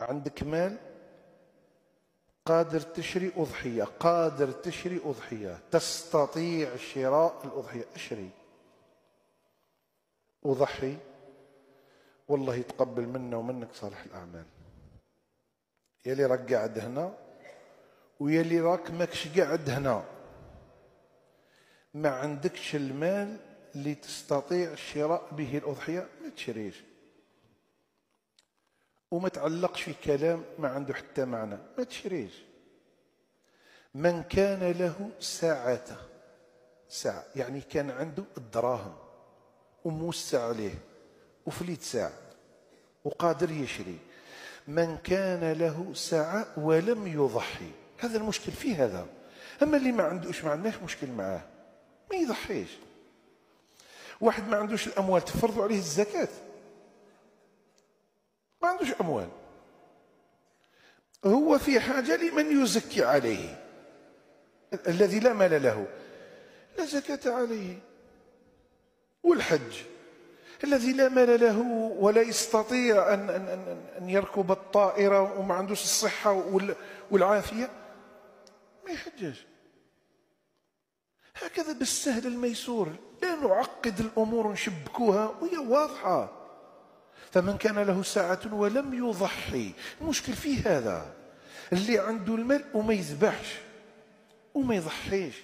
عندك مال قادر تشري أضحية، قادر تشري أضحية، تستطيع شراء الأضحية، اشري وضحي، والله يتقبل منا ومنك صالح الأعمال. يلي راك قاعد هنا ويلي راك ماكش قاعد هنا، ما عندكش المال اللي تستطيع شراء به الأضحية، ما تشريش. وما تعلقش في كلام ما عنده حتى معنى، ما تشريش. من كان له ساعة يعني كان عنده الدراهم وموسع عليه وفليت ساعة وقادر يشري، من كان له ساعة ولم يضحي، هذا المشكل فيه هذا. أما اللي ما عندوش، ما عندناش مشكل معاه، ما يضحيش. واحد ما عندوش الأموال تفرضوا عليه الزكاة، ما عندوش أموال، هو في حاجة لمن يزكي عليه. الذي لا مال له لا زكاة عليه. والحج الذي لا مال له ولا يستطيع أن يركب الطائرة وما عندوش الصحة والعافية، ما يحجج. هكذا بالسهل الميسور، لا نعقد الأمور ونشبكوها وهي واضحة. فمن كان له ساعة ولم يضحي، المشكل فيه هذا، اللي عنده المال وما يذبحش وما يضحيش.